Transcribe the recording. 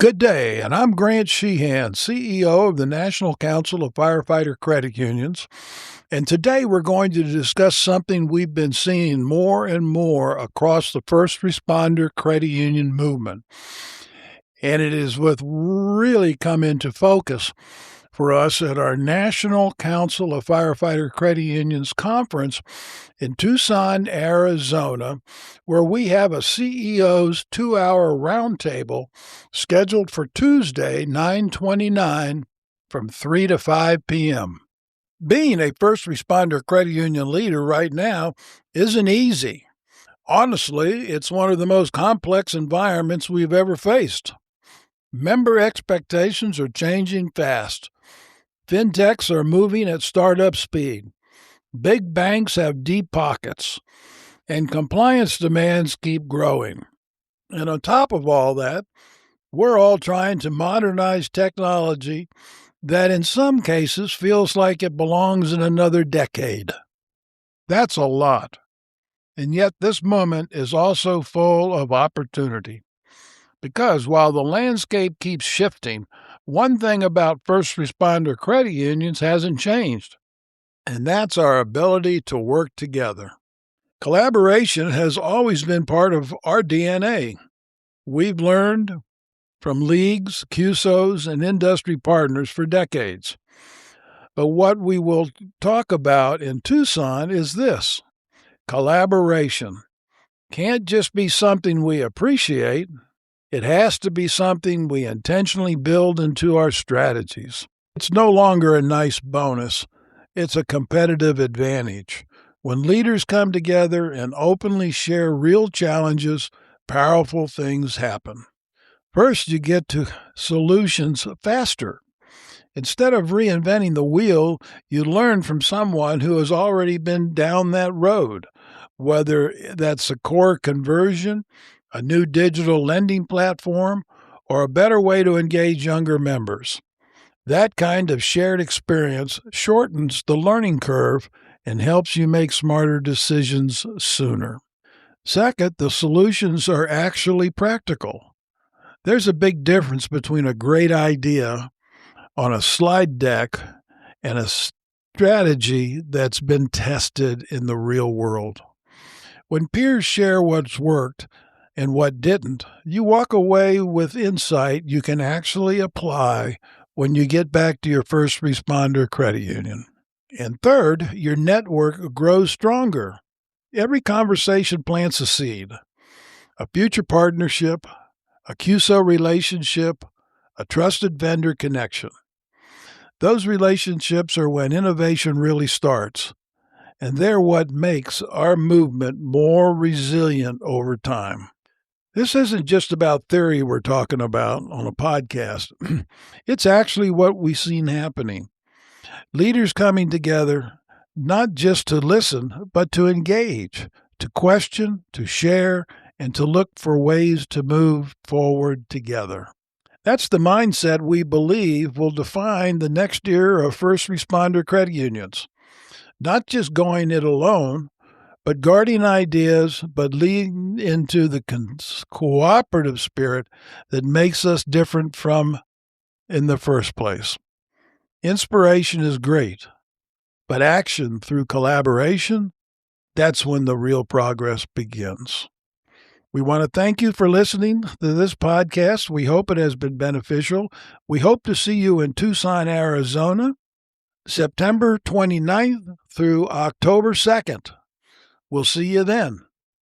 Good day, and I'm Grant Sheehan, CEO of the National Council of Firefighter Credit Unions. And today we're going to discuss something we've been seeing more and more across the first responder credit union movement. And it is what really come into focus for us at our National Council of Firefighter Credit Unions conference in Tucson, Arizona, where we have a CEO's 2-hour roundtable scheduled for Tuesday, 9/29 from 3 to 5 p.m. Being a first responder credit union leader right now isn't easy. Honestly, it's one of the most complex environments we've ever faced. Member expectations are changing fast. Fintechs are moving at startup speed. Big banks have deep pockets, and compliance demands keep growing. And on top of all that, we're all trying to modernize technology that in some cases feels like it belongs in another decade. That's a lot. And yet this moment is also full of opportunity. Because while the landscape keeps shifting, one thing about first responder credit unions hasn't changed, and that's our ability to work together. Collaboration has always been part of our DNA. We've learned from leagues, CUSOs, and industry partners for decades. But what we will talk about in Tucson is this: collaboration can't just be something we appreciate. It has to be something we intentionally build into our strategies. It's no longer a nice bonus. It's a competitive advantage. When leaders come together and openly share real challenges, powerful things happen. First, you get to solutions faster. Instead of reinventing the wheel, you learn from someone who has already been down that road, whether that's a core conversion, a new digital lending platform, or a better way to engage younger members. That kind of shared experience shortens the learning curve and helps you make smarter decisions sooner. Second, the solutions are actually practical. There's a big difference between a great idea on a slide deck and a strategy that's been tested in the real world. When peers share what's worked and what didn't, you walk away with insight you can actually apply when you get back to your first responder credit union. And third, your network grows stronger. Every conversation plants a seed, a future partnership, a CUSO relationship, a trusted vendor connection. Those relationships are when innovation really starts, and they're what makes our movement more resilient over time. This isn't just about theory we're talking about on a podcast. It's actually what we've seen happening. Leaders coming together, not just to listen, but to engage, to question, to share, and to look for ways to move forward together. That's the mindset we believe will define the next era of first responder credit unions. Not just going it alone, but guarding ideas, but leading into the cooperative spirit that makes us different from in the first place. Inspiration is great, but action through collaboration, that's when the real progress begins. We want to thank you for listening to this podcast. We hope it has been beneficial. We hope to see you in Tucson, Arizona, September 29th through October 2nd. We'll see you then.